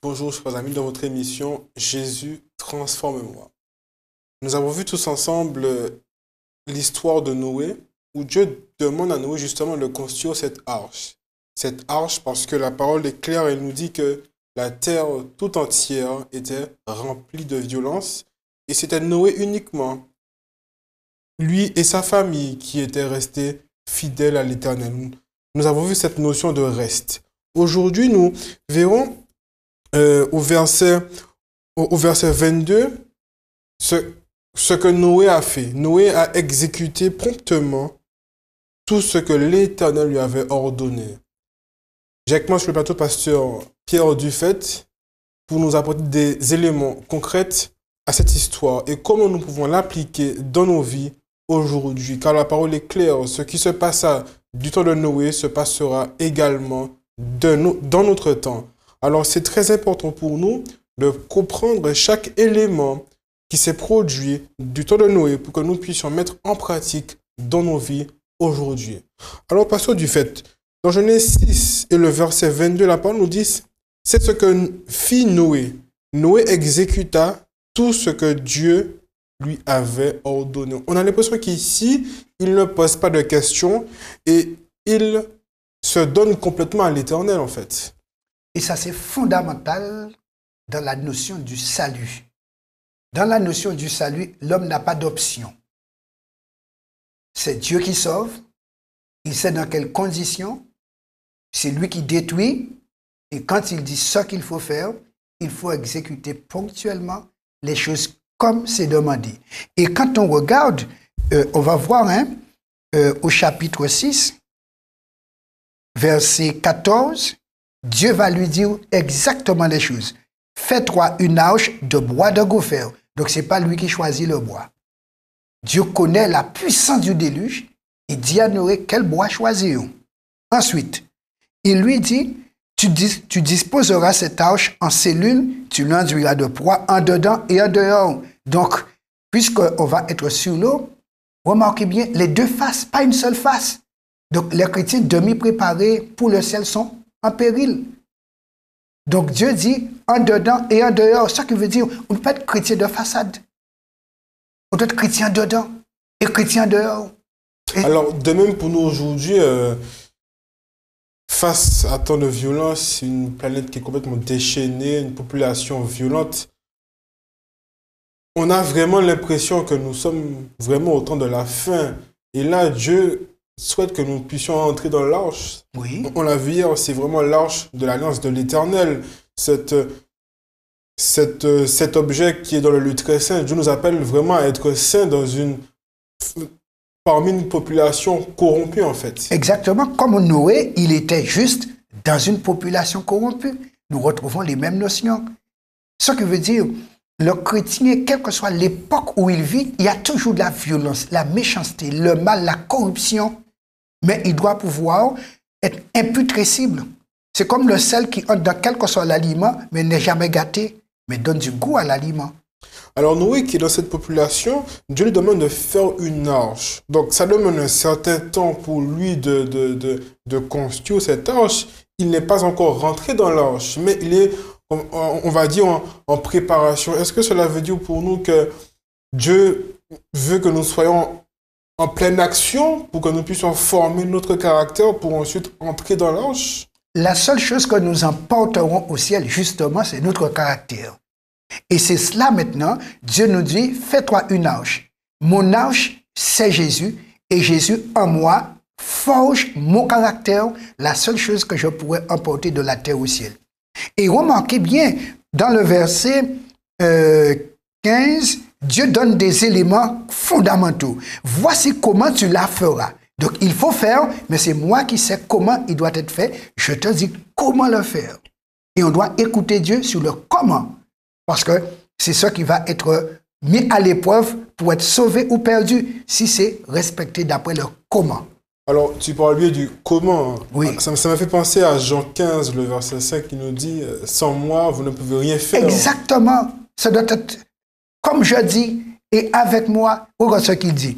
Bonjour, chers amis, dans votre émission Jésus transforme-moi. Nous avons vu tous ensemble l'histoire de Noé, où Dieu demande à Noé justement de construire cette arche. Cette arche parce que la parole est claire, elle nous dit que la terre tout entière était remplie de violence et c'était Noé uniquement, lui et sa famille, qui étaient restés fidèles à l'Éternel. Nous avons vu cette notion de reste. Aujourd'hui, nous verrons au verset 22, ce que Noé a fait. Noé a exécuté promptement tout ce que l'Éternel lui avait ordonné. J'ai avec moi sur le plateau pasteur Pierre Dufait pour nous apporter des éléments concrets à cette histoire et comment nous pouvons l'appliquer dans nos vies aujourd'hui. Car la parole est claire, ce qui se passa du temps de Noé se passera également dans notre temps. Alors c'est très important pour nous de comprendre chaque élément qui s'est produit du temps de Noé pour que nous puissions mettre en pratique dans nos vies aujourd'hui. Alors pasteur Dufait, dans Genèse 6 et le verset 22, la parole nous dit, c'est ce que fit Noé. Noé exécuta tout ce que Dieu lui avait ordonné. On a l'impression qu'ici, il ne pose pas de questions et il se donne complètement à l'Éternel en fait. Et ça, c'est fondamental dans la notion du salut. Dans la notion du salut, l'homme n'a pas d'option. C'est Dieu qui sauve. Il sait dans quelles conditions. C'est lui qui détruit. Et quand il dit ce qu'il faut faire, il faut exécuter ponctuellement les choses comme c'est demandé. Et quand on regarde, on va voir au chapitre 6, verset 14, Dieu va lui dire exactement les choses. Fais-toi une arche de bois de gopher. Donc, ce n'est pas lui qui choisit le bois. Dieu connaît la puissance du déluge et dit à Noé quel bois choisir. Ensuite, il lui dit, tu disposeras cette arche en cellules, tu l'enduiras de poids en dedans et en dehors. Donc, puisqu'on va être sur l'eau, remarquez bien les deux faces, pas une seule face. Donc, les chrétiens demi-préparés pour le ciel sont en péril. Donc Dieu dit en dedans et en dehors. Ça qui veut dire on ne peut pas être chrétien de façade. On doit être chrétien dedans et chrétien dehors. Et alors, de même pour nous aujourd'hui, face à tant de violence, une planète qui est complètement déchaînée, une population violente, on a vraiment l'impression que nous sommes vraiment au temps de la fin. Et là, Dieu souhaite que nous puissions entrer dans l'arche. oui. On l'a vu hier, c'est vraiment l'arche de l'alliance de l'Éternel. Cet objet qui est dans le lieu très saint. Dieu nous appelle vraiment à être saints parmi une population corrompue en fait. Exactement comme Noé, il était juste dans une population corrompue. Nous retrouvons les mêmes notions. Ce qui veut dire, le chrétien, quelle que soit l'époque où il vit, il y a toujours de la violence, la méchanceté, le mal, la corruption. Mais il doit pouvoir être imputrescible. C'est comme le sel qui entre dans quel que soit l'aliment, mais n'est jamais gâté, mais donne du goût à l'aliment. Alors Noé qui est dans cette population, Dieu lui demande de faire une arche. Donc ça demande un certain temps pour lui de construire cette arche. Il n'est pas encore rentré dans l'arche, mais il est, on va dire, en préparation. Est-ce que cela veut dire pour nous que Dieu veut que nous soyons en pleine action pour que nous puissions former notre caractère pour ensuite entrer dans l'arche? La seule chose que nous emporterons au ciel, justement, c'est notre caractère. Et c'est cela maintenant, Dieu nous dit, fais-toi une arche. Mon arche, c'est Jésus, et Jésus en moi forge mon caractère, la seule chose que je pourrais emporter de la terre au ciel. Et remarquez bien, dans le verset 15, Dieu donne des éléments fondamentaux. Voici comment tu la feras. Donc, il faut faire, mais c'est moi qui sais comment il doit être fait. Je te dis comment le faire. Et on doit écouter Dieu sur le comment. Parce que c'est ça qui va être mis à l'épreuve pour être sauvé ou perdu, si c'est respecté d'après le comment. Alors, tu parles bien du comment. Oui. Ça m'a fait penser à Jean 15, le verset 5, qui nous dit « Sans moi, vous ne pouvez rien faire ». Exactement. Ça doit être comme je dis, et avec moi, regarde ce qu'il dit.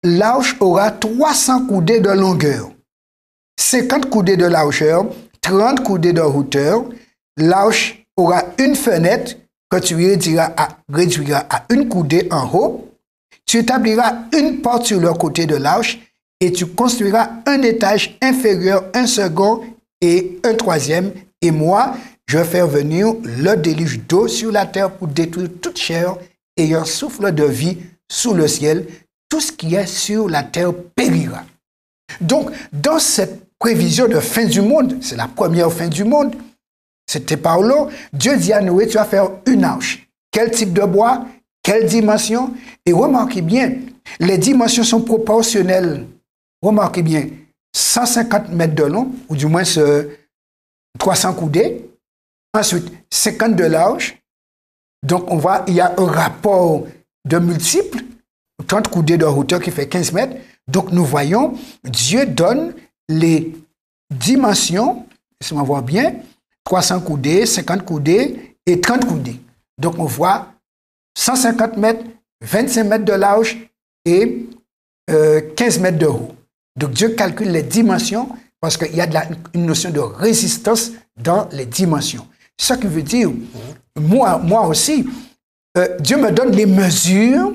L'arche aura 300 coudées de longueur, 50 coudées de largeur, 30 coudées de hauteur. L'arche aura une fenêtre que tu réduiras à une coudée en haut. Tu établiras une porte sur le côté de l'arche et tu construiras un étage inférieur, un second et un troisième. Et moi, je vais faire venir le déluge d'eau sur la terre pour détruire toute chair ayant souffle de vie sous le ciel. Tout ce qui est sur la terre périra. Donc, dans cette prévision de fin du monde, c'est la première fin du monde, c'était Paulo, Dieu dit à Noé, tu vas faire une arche. Quel type de bois? Quelle dimension? Et remarquez bien, les dimensions sont proportionnelles. Remarquez bien, 150 mètres de long, ou du moins 300 coudées. Ensuite, 50 de large. Donc, on voit, il y a un rapport de multiples, 30 coudées de hauteur qui fait 15 mètres. Donc, nous voyons, Dieu donne les dimensions, laissez-moi voir bien, 300 coudées, 50 coudées et 30 coudées. Donc, on voit 150 mètres, 25 mètres de large et 15 mètres de haut. Donc, Dieu calcule les dimensions parce qu'il y a une notion de résistance dans les dimensions. Ce qui veut dire, moi aussi, Dieu me donne les mesures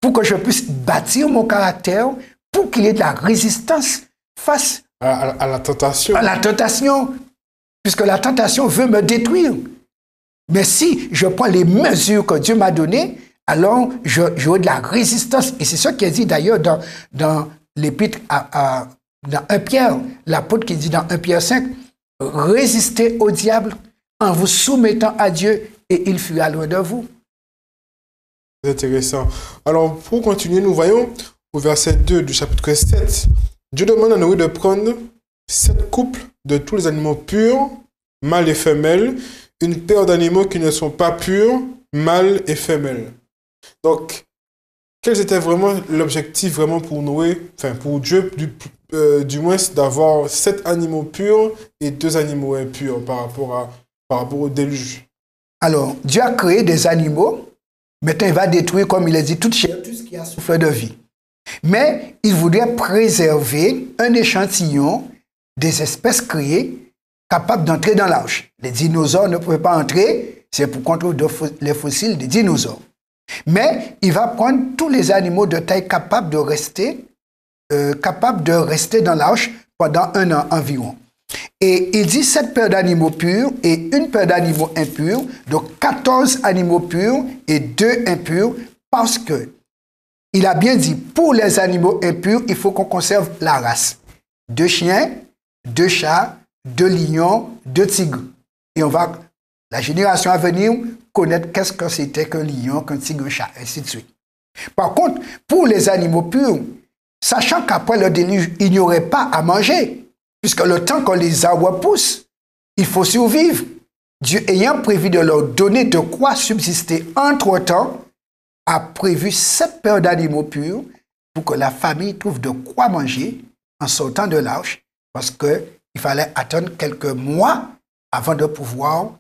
pour que je puisse bâtir mon caractère, pour qu'il y ait de la résistance face à la tentation. À la tentation, puisque la tentation veut me détruire. Mais si je prends les mesures que Dieu m'a données, alors j'aurai de la résistance. Et c'est ce qui est dit d'ailleurs dans l'épître dans 1 Pierre, l'apôtre qui dit dans 1 Pierre 5, résistez au diable en vous soumettant à Dieu et il fuira loin de vous. C'est intéressant. Alors, pour continuer, nous voyons au verset 2 du chapitre 7, Dieu demande à Noé de prendre 7 couples de tous les animaux purs, mâles et femelles, une paire d'animaux qui ne sont pas purs, mâles et femelles. Donc, quel était vraiment l'objectif vraiment pour Noé, enfin pour Dieu, du moins, d'avoir 7 animaux purs et 2 animaux impurs par rapport au déluge? Alors, Dieu a créé des animaux. Maintenant, il va détruire, comme il a dit, toute chair, tout ce qui a souffle de vie. Mais il voudrait préserver un échantillon des espèces créées capables d'entrer dans l'arche. Les dinosaures ne pouvaient pas entrer, c'est pour contrôler les fossiles des dinosaures. Mais il va prendre tous les animaux de taille capables de rester dans l'arche pendant 1 an environ. Et il dit 7 paires d'animaux purs et une paire d'animaux impurs, donc 14 animaux purs et 2 impurs, parce que il a bien dit, pour les animaux impurs, il faut qu'on conserve la race. 2 chiens, 2 chats, 2 lions, 2 tigres. Et on va, la génération à venir, connaître qu'est-ce que c'était qu'un lion, qu'un tigre, un chat, ainsi de suite. Par contre, pour les animaux purs, sachant qu'après le déluge, il n'y aurait pas à manger, puisque le temps que les arbres poussent, il faut survivre. Dieu ayant prévu de leur donner de quoi subsister entre-temps, a prévu 7 paires d'animaux purs pour que la famille trouve de quoi manger en sortant de l'arche, parce qu'il fallait attendre quelques mois avant de pouvoir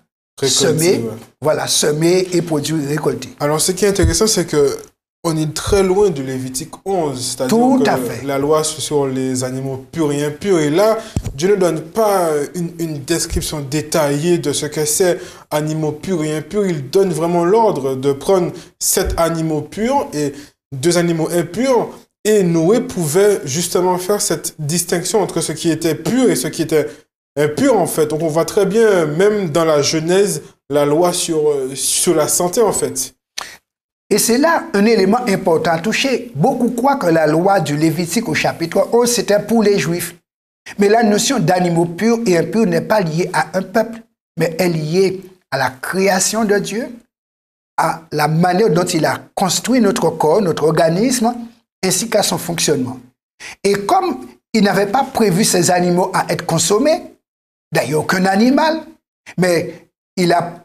semer et produire, récolter. Alors, ce qui est intéressant, c'est que on est très loin du Lévitique 11, c'est-à-dire que la loi sur les animaux purs et impurs. Et là, Dieu ne donne pas une description détaillée de ce que c'est animaux purs et impurs. Il donne vraiment l'ordre de prendre 7 animaux purs et 2 animaux impurs. Et Noé pouvait justement faire cette distinction entre ce qui était pur et ce qui était impur, en fait. Donc, on voit très bien, même dans la Genèse, la loi sur la santé, en fait. Et c'est là un élément important à toucher. Beaucoup croient que la loi du Lévitique au chapitre 11, c'était pour les Juifs. Mais la notion d'animaux purs et impurs n'est pas liée à un peuple, mais elle est liée à la création de Dieu, à la manière dont il a construit notre corps, notre organisme, ainsi qu'à son fonctionnement. Et comme il n'avait pas prévu ces animaux à être consommés, d'ailleurs aucun animal, mais il a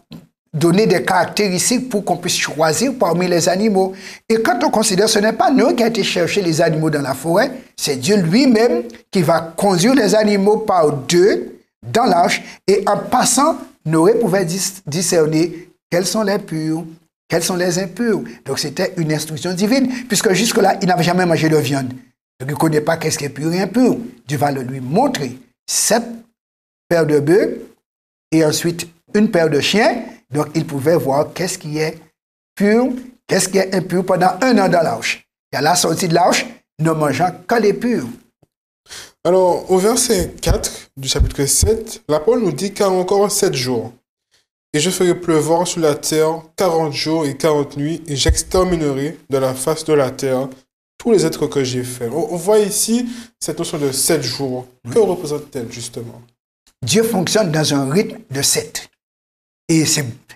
donné des caractéristiques pour qu'on puisse choisir parmi les animaux. Et quand on considère, ce n'est pas nous qui a été chercher les animaux dans la forêt, c'est Dieu lui-même qui va conduire les animaux par 2 dans l'arche. Et en passant, Noé pouvait discerner quels sont les purs, quels sont les impurs. Donc c'était une instruction divine, puisque jusque-là, il n'avait jamais mangé de viande. Donc il ne connaît pas qu'est-ce qui est pur et impur. Dieu va le lui montrer. 7 paires de bœufs et ensuite une paire de chiens. Donc, il pouvait voir qu'est-ce qui est pur, qu'est-ce qui est impur pendant 1 an dans l'arche. Et à la sortie de l'arche, ne mangeant que les purs. Alors, au verset 4 du chapitre 7, la parole nous dit car encore 7 jours. Et je ferai pleuvoir sur la terre 40 jours et 40 nuits, et j'exterminerai de la face de la terre tous les êtres que j'ai faits. On voit ici cette notion de 7 jours. Que représente-t-elle justement? Dieu fonctionne dans un rythme de 7. Et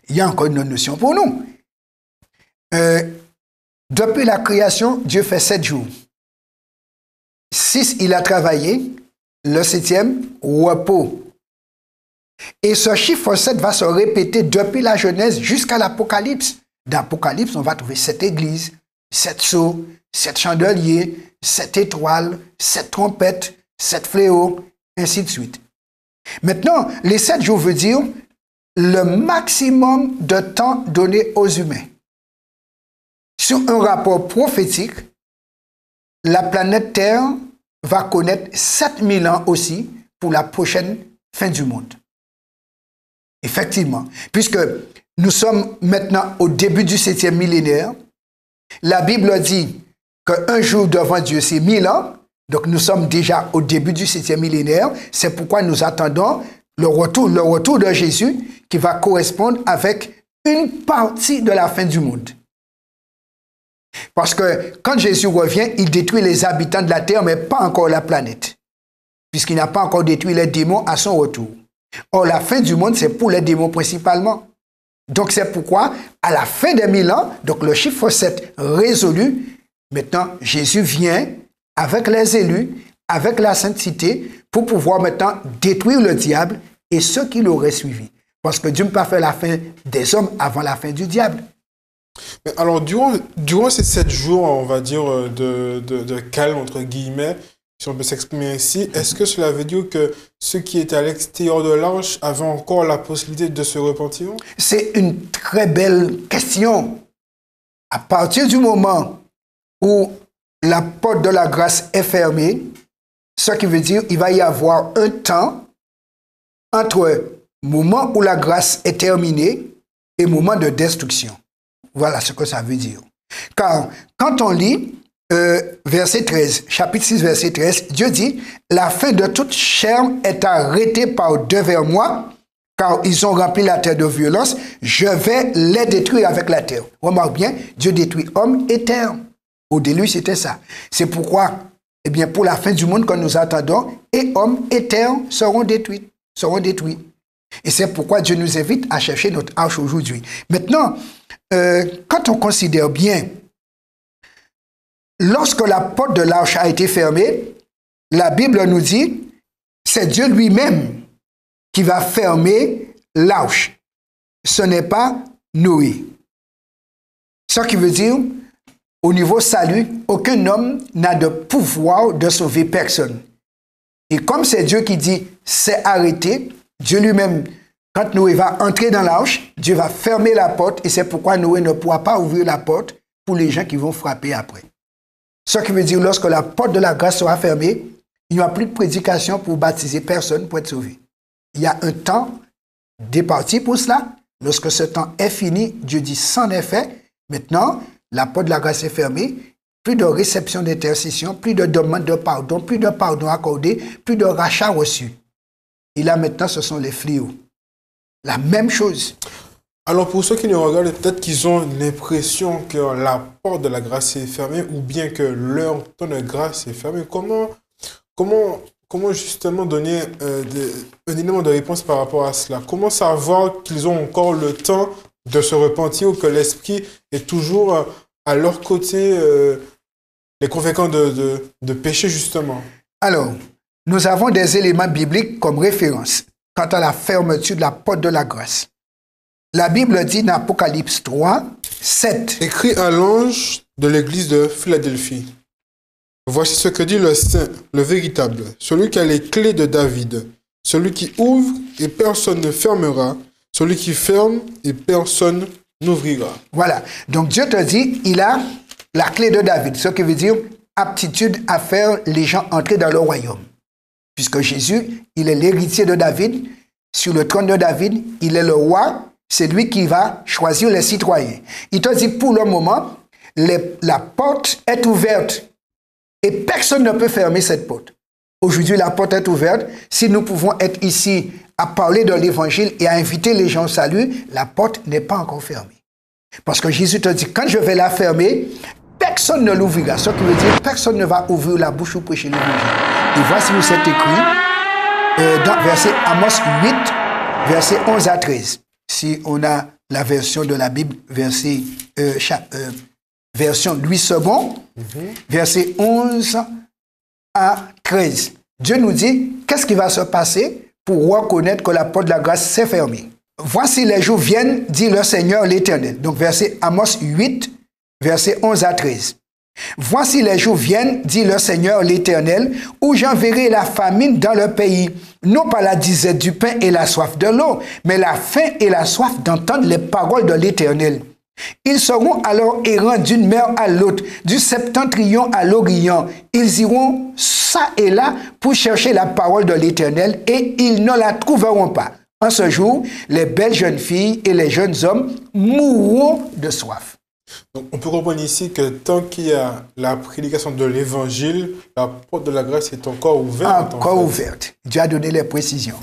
il y a encore une autre notion pour nous. Depuis la création, Dieu fait 7 jours. 6, il a travaillé. Le 7e, repos. Et ce chiffre 7 va se répéter depuis la Genèse jusqu'à l'Apocalypse. Dans l'Apocalypse, on va trouver 7 églises, 7 sceaux, 7 chandeliers, 7 étoiles, 7 trompettes, 7 fléaux, ainsi de suite. Maintenant, les 7 jours veut dire le maximum de temps donné aux humains. Sur un rapport prophétique, la planète Terre va connaître 7000 ans aussi pour la prochaine fin du monde. Effectivement, puisque nous sommes maintenant au début du 7e millénaire, la Bible dit qu'un jour devant Dieu, c'est 1000 ans. Donc nous sommes déjà au début du 7e millénaire. C'est pourquoi nous attendons le retour de Jésus qui va correspondre avec une partie de la fin du monde. Parce que quand Jésus revient, il détruit les habitants de la terre, mais pas encore la planète. Puisqu'il n'a pas encore détruit les démons à son retour. Or, la fin du monde, c'est pour les démons principalement. Donc, c'est pourquoi, à la fin des 1000 ans, donc le chiffre 7 résolu, maintenant, Jésus vient avec les élus, avec la sainte cité, pour pouvoir maintenant détruire le diable et ceux qui l'auraient suivi. Parce que Dieu n'a pas fait la fin des hommes avant la fin du diable. Mais alors, durant ces 7 jours, on va dire, de calme, entre guillemets, si on peut s'exprimer ainsi, est-ce que cela veut dire que ceux qui étaient à l'extérieur de l'arche avaient encore la possibilité de se repentir? C'est une très belle question. À partir du moment où la porte de la grâce est fermée, ce qui veut dire qu'il va y avoir un temps entre le moment où la grâce est terminée et le moment de destruction. Voilà ce que ça veut dire. Car quand on lit verset 13, chapitre 6, verset 13, Dieu dit, « La fin de toute chair est arrêtée par devers moi, car ils ont rempli la terre de violence, je vais les détruire avec la terre. » Remarque bien, Dieu détruit homme et terre. Au début, c'était ça. C'est pourquoi, eh bien, pour la fin du monde que nous attendons, et hommes et terre seront détruits. Et c'est pourquoi Dieu nous invite à chercher notre arche aujourd'hui. Maintenant, quand on considère bien, lorsque la porte de l'arche a été fermée, la Bible nous dit, c'est Dieu lui-même qui va fermer l'arche. Ce n'est pas Noé. Ce qui veut dire, au niveau salut, aucun homme n'a de pouvoir de sauver personne. Et comme c'est Dieu qui dit, c'est arrêté, Dieu lui-même, quand Noé va entrer dans l'arche, Dieu va fermer la porte et c'est pourquoi Noé ne pourra pas ouvrir la porte pour les gens qui vont frapper après. Ce qui veut dire, lorsque la porte de la grâce sera fermée, il n'y aura plus de prédication pour baptiser personne pour être sauvé. Il y a un temps départi pour cela. Lorsque ce temps est fini, Dieu dit, c'en est fait. Maintenant, la porte de la grâce est fermée. Plus de réception d'intercession, plus de demande de pardon, plus de pardon accordé, plus de rachat reçu. Et là, maintenant, ce sont les fléaux. La même chose. Alors, pour ceux qui nous regardent, peut-être qu'ils ont l'impression que la porte de la grâce est fermée ou bien que leur temps de grâce est fermé. Comment justement donner un élément de réponse par rapport à cela? Comment savoir qu'ils ont encore le temps de se repentir ou que l'Esprit est toujours à leur côté, les convaincants de pécher justement? Alors, nous avons des éléments bibliques comme référence quant à la fermeture de la porte de la grâce. La Bible dit dans Apocalypse 3, 7. Écrit à l'ange de l'église de Philadelphie. Voici ce que dit le Saint, le véritable, celui qui a les clés de David, celui qui ouvre et personne ne fermera, celui qui ferme et personne n'ouvrira. Voilà. Donc Dieu te dit, il a la clé de David, ce qui veut dire aptitude à faire les gens entrer dans le royaume. Puisque Jésus, il est l'héritier de David, sur le trône de David, il est le roi, c'est lui qui va choisir les citoyens. Il te dit, pour le moment, la porte est ouverte et personne ne peut fermer cette porte. Aujourd'hui, la porte est ouverte. Si nous pouvons être ici à parler de l'évangile et à inviter les gens au salut, la porte n'est pas encore fermée. Parce que Jésus te dit, quand je vais la fermer, personne ne l'ouvrira. Ce qui veut dire, personne ne va ouvrir la bouche pour prêcher l'évangile. Et voici où c'est écrit, dans verset Amos 8, verset 11 à 13. Si on a la version de la Bible, version Louis II, verset 11 à 13. Dieu nous dit, qu'est-ce qui va se passer pour reconnaître que la porte de la grâce s'est fermée? Voici les jours viennent, dit le Seigneur l'Éternel. Donc verset Amos 8, verset 11 à 13. Voici les jours viennent, dit le Seigneur l'Éternel, où j'enverrai la famine dans le pays, non pas la disette du pain et la soif de l'eau, mais la faim et la soif d'entendre les paroles de l'Éternel. Ils seront alors errants d'une mer à l'autre, du septentrion à l'orient. Ils iront ça et là pour chercher la parole de l'Éternel et ils ne la trouveront pas. En ce jour, les belles jeunes filles et les jeunes hommes mourront de soif. Donc, on peut comprendre ici que tant qu'il y a la prédication de l'évangile, la porte de la grâce est encore ouverte. Encore ouverte. Dieu a donné les précisions.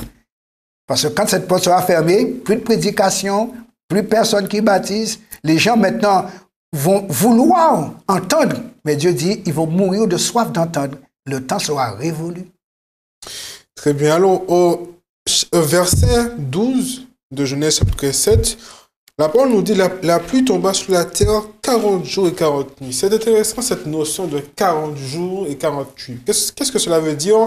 Parce que quand cette porte sera fermée, plus de prédication, plus personne qui baptise. Les gens maintenant vont vouloir entendre, mais Dieu dit, ils vont mourir de soif d'entendre. Le temps sera révolu. Très bien. Alors, au verset 12 de Genèse chapitre 7, la parole nous dit la pluie tomba sur la terre 40 jours et 40 nuits. C'est intéressant cette notion de 40 jours et 40 nuits. Qu'est-ce que cela veut dire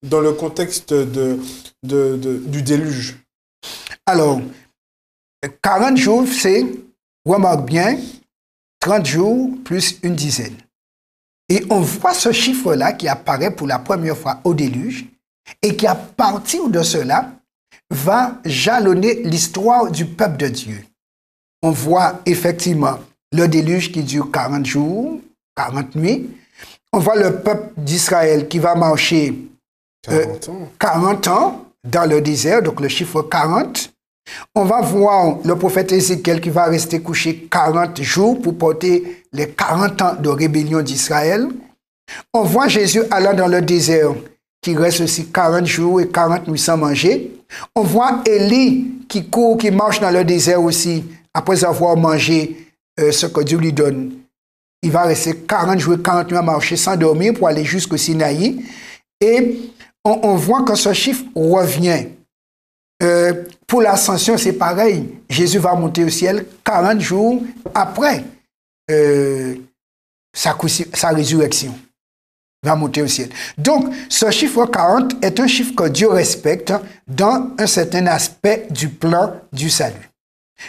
dans le contexte du déluge? Alors, 40 jours, c'est, remarque bien, 30 jours plus une dizaine. Et on voit ce chiffre-là qui apparaît pour la première fois au déluge et qui, à partir de cela, va jalonner l'histoire du peuple de Dieu. On voit effectivement le déluge qui dure 40 jours, 40 nuits. On voit le peuple d'Israël qui va marcher 40 ans dans le désert, donc le chiffre 40. On va voir le prophète Ézéchiel qui va rester couché 40 jours pour porter les 40 ans de rébellion d'Israël. On voit Jésus allant dans le désert qui reste aussi 40 jours et 40 nuits sans manger. On voit Élie qui court, qui marche dans le désert aussi après avoir mangé ce que Dieu lui donne. Il va rester 40 jours et 40 nuits à marcher sans dormir pour aller jusqu'au Sinaï. Et on voit que ce chiffre revient. Pour l'ascension, c'est pareil. Jésus va monter au ciel 40 jours après sa résurrection. Il va monter au ciel. Donc, ce chiffre 40 est un chiffre que Dieu respecte dans un certain aspect du plan du salut.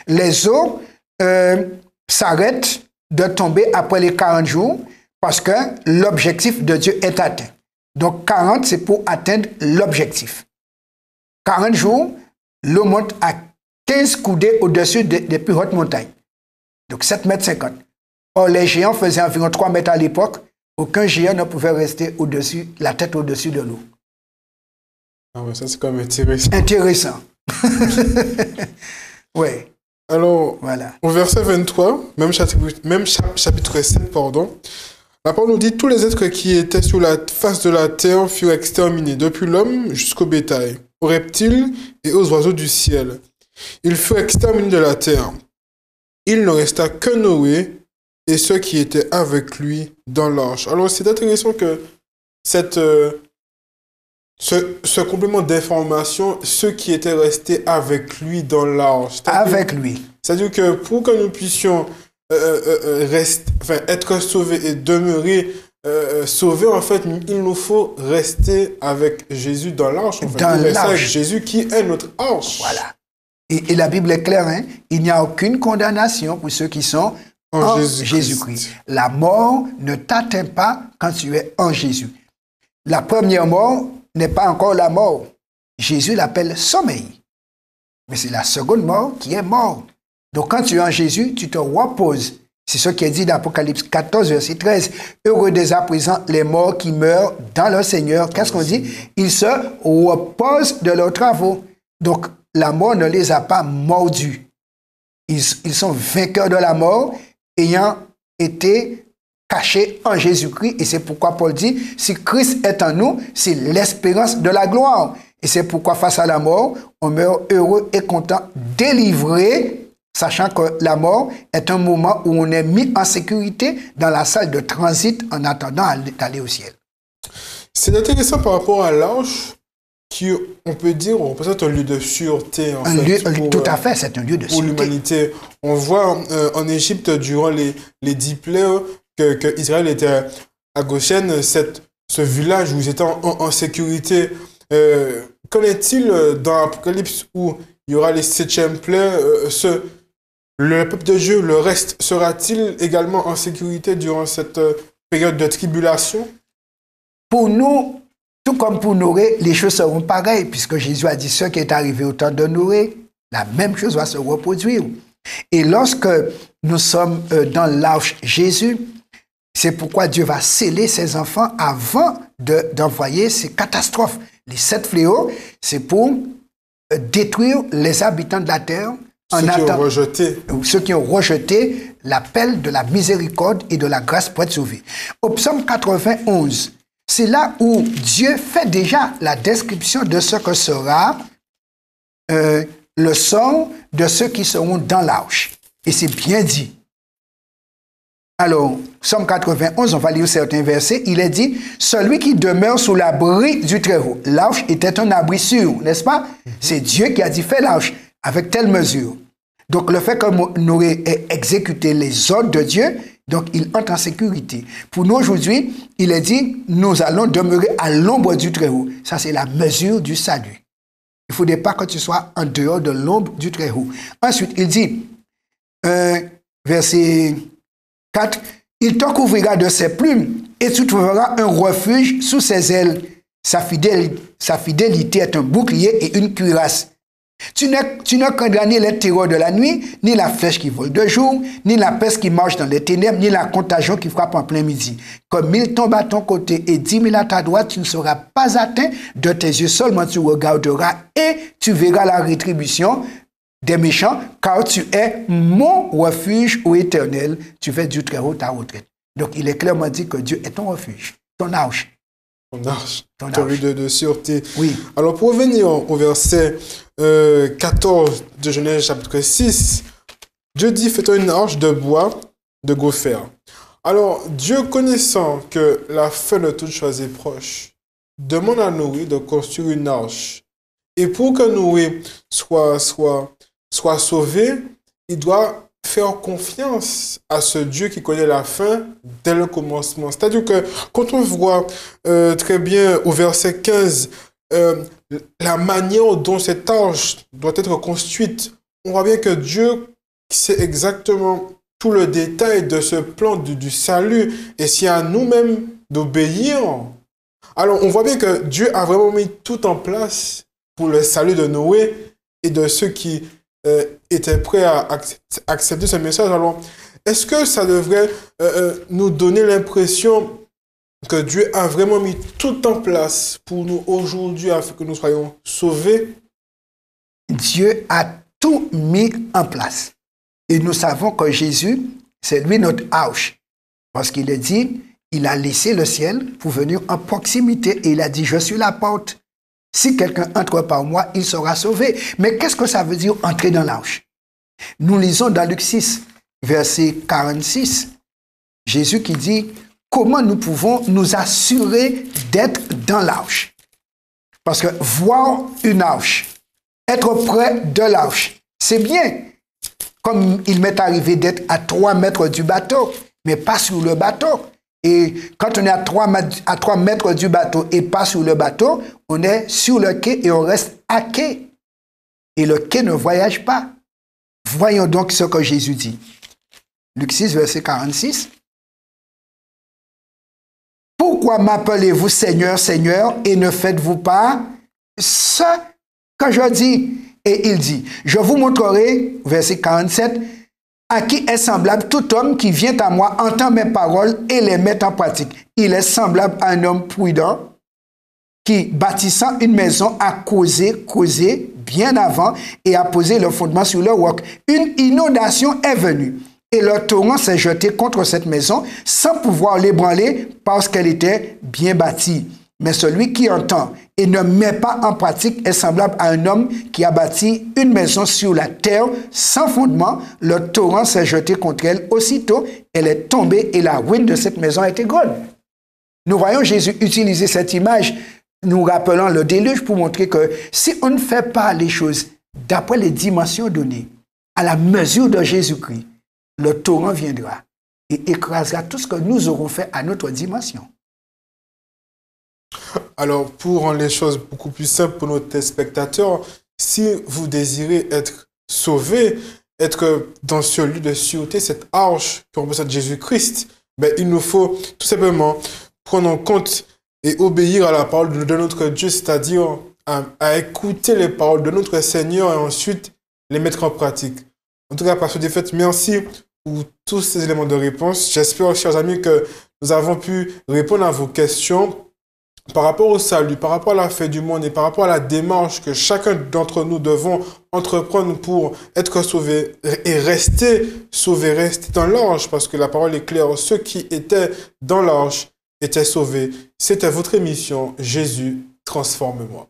Les eaux s'arrêtent de tomber après les 40 jours parce que l'objectif de Dieu est atteint. Donc, 40, c'est pour atteindre l'objectif. 40 jours, l'eau monte à 15 coudées au-dessus des plus hautes montagnes. Donc 7,50 m. Or, les géants faisaient environ 3 mètres à l'époque. Aucun géant ne pouvait rester la tête au-dessus de l'eau. Ah ouais, ça c'est quand même intéressant. Intéressant. Oui. Alors, voilà. Au verset 23, même chapitre 7, pardon, la parole nous dit « Tous les êtres qui étaient sur la face de la terre furent exterminés, depuis l'homme jusqu'au bétail, aux reptiles et aux oiseaux du ciel. Ils furent exterminés de la terre. Il ne resta que Noé et ceux qui étaient avec lui dans l'arche. » Alors, c'est intéressant que ce complément d'information, ceux qui étaient restés avec lui dans l'arche. Avec lui. C'est-à-dire que pour que nous puissions être sauvés et demeurer sauvés, en fait, il nous faut rester avec Jésus dans l'arche. En fait. Dans rester avec l'arche. Jésus qui est notre arche. Voilà. Et la Bible est claire, hein? Il n'y a aucune condamnation pour ceux qui sont en Jésus-Christ. La mort ne t'atteint pas quand tu es en Jésus. La première mort n'est pas encore la mort. Jésus l'appelle sommeil. Mais c'est la seconde mort qui est mort. Donc quand tu es en Jésus, tu te reposes. C'est ce qui est dit dans Apocalypse 14, verset 13. Heureux dès à présent les morts qui meurent dans le Seigneur. Qu'est-ce qu'on dit? Ils se reposent de leurs travaux. Donc la mort ne les a pas mordus. Ils sont vainqueurs de la mort, ayant été cachés en Jésus-Christ. Et c'est pourquoi Paul dit, si Christ est en nous, c'est l'espérance de la gloire. Et c'est pourquoi face à la mort, on meurt heureux et content, délivré, sachant que la mort est un moment où on est mis en sécurité dans la salle de transit en attendant d'aller au ciel. C'est intéressant par rapport à l'arche, qui, on peut dire, représente un lieu de sûreté. Tout à fait, c'est un lieu de pour sûreté. L'humanité. On voit en Égypte, durant les 10 plaies, que Israël était à Goshen, ce village où ils étaient en sécurité. Qu'en est-il dans l'Apocalypse où il y aura les 7e plaies, le peuple de Dieu, le reste, sera-t-il également en sécurité durant cette période de tribulation? Pour nous, tout comme pour Noé, les choses seront pareilles, puisque Jésus a dit ce qui est arrivé au temps de Noé, la même chose va se reproduire. Et lorsque nous sommes dans l'arche Jésus, c'est pourquoi Dieu va sceller ses enfants avant d'envoyer ces catastrophes. Les 7 fléaux, c'est pour détruire les habitants de la terre. Ceux qui ont rejeté l'appel de la miséricorde et de la grâce pour être sauvés. Au psaume 91, c'est là où Dieu fait déjà la description de ce que sera le sort de ceux qui seront dans l'arche. Et c'est bien dit. Alors, Psaume 91, on va lire certains versets, il est dit « Celui qui demeure sous l'abri du Très-Haut ». L'arche était un abri sûr, n'est-ce pas? C'est Dieu qui a dit « Fais l'arche » avec telle mesure. Donc, le fait que Noé ait exécuté les ordres de Dieu, donc il entre en sécurité. Pour nous, aujourd'hui, il est dit « Nous allons demeurer à l'ombre du Très-Haut ». Ça, c'est la mesure du salut. Il ne faudrait pas que tu sois en dehors de l'ombre du Très-Haut. Ensuite, il dit, verset 4, « Il te couvrira de ses plumes et tu trouveras un refuge sous ses ailes. Sa fidélité est un bouclier et une cuirasse. Tu ne craindras ni les terreurs de la nuit, ni la flèche qui vole de jour, ni la peste qui marche dans les ténèbres, ni la contagion qui frappe en plein midi. Comme 1000 tombent à ton côté et 10 000 à ta droite, tu ne seras pas atteint. De tes yeux seulement tu regarderas et tu verras la rétribution des méchants, car tu es mon refuge, ô Éternel. Tu fais du Très-Haut ta retraite. Donc il est clairement dit que Dieu est ton refuge, ton arche. Ton lieu de sûreté. Oui. Alors, pour revenir au verset 14 de Genèse chapitre 6, Dieu dit, fais-toi une arche de bois de gopher. Alors, Dieu, connaissant que la fin de toute chose est proche, demande à Noé de construire une arche. Et pour que Noé soit sauvé, il doit faire confiance à ce Dieu qui connaît la fin dès le commencement. C'est-à-dire que quand on voit très bien au verset 15 la manière dont cette arche doit être construite, on voit bien que Dieu sait exactement tout le détail de ce plan du salut. Et c'est à nous-mêmes d'obéir. Alors on voit bien que Dieu a vraiment mis tout en place pour le salut de Noé et de ceux qui étaient prêts à accepter ce message. Alors, est-ce que ça devrait nous donner l'impression que Dieu a vraiment mis tout en place pour nous aujourd'hui afin que nous soyons sauvés? Dieu a tout mis en place. Et nous savons que Jésus, c'est lui notre arche. Parce qu'il est dit, il a laissé le ciel pour venir en proximité. Et il a dit, je suis la porte. Si quelqu'un entre par moi, il sera sauvé. Mais qu'est-ce que ça veut dire entrer dans l'arche? Nous lisons dans Luc 6, verset 46, Jésus qui dit, comment nous pouvons nous assurer d'être dans l'arche? Parce que voir une arche, être près de l'arche, c'est bien. Comme il m'est arrivé d'être à 3 mètres du bateau, mais pas sur le bateau. Et quand on est à 3 mètres du bateau et pas sur le bateau, on est sur le quai et on reste à quai. Et le quai ne voyage pas. Voyons donc ce que Jésus dit. Luc 6, verset 46. Pourquoi m'appelez-vous Seigneur, Seigneur, et ne faites-vous pas ce que je dis? Et il dit, je vous montrerai, verset 47, à qui est semblable tout homme qui vient à moi, entend mes paroles et les met en pratique. Il est semblable à un homme prudent qui, bâtissant une maison, a causé bien avant et a posé le fondement sur le roc. Une inondation est venue et le torrent s'est jeté contre cette maison sans pouvoir l'ébranler parce qu'elle était bien bâtie. Mais celui qui entend et ne met pas en pratique est semblable à un homme qui a bâti une maison sur la terre sans fondement. Le torrent s'est jeté contre elle. Aussitôt, elle est tombée et la ruine de cette maison a été grande. Nous voyons Jésus utiliser cette image, nous rappelant le déluge pour montrer que si on ne fait pas les choses d'après les dimensions données, à la mesure de Jésus-Christ, le torrent viendra et écrasera tout ce que nous aurons fait à notre dimension. Alors, pour rendre les choses beaucoup plus simples pour nos téléspectateurs, si vous désirez être sauvé, être dans ce lieu de sûreté, cette arche qui représente Jésus-Christ, ben, il nous faut tout simplement prendre en compte et obéir à la parole de notre Dieu, c'est-à-dire à écouter les paroles de notre Seigneur et ensuite les mettre en pratique. En tout cas, Pasteur Défaite, merci pour tous ces éléments de réponse. J'espère, chers amis, que nous avons pu répondre à vos questions par rapport au salut, par rapport à la fin du monde et par rapport à la démarche que chacun d'entre nous devons entreprendre pour être sauvés et rester sauvés, rester dans l'arche, parce que la parole est claire, ceux qui étaient dans l'arche étaient sauvés. C'était votre émission, Jésus, transforme-moi.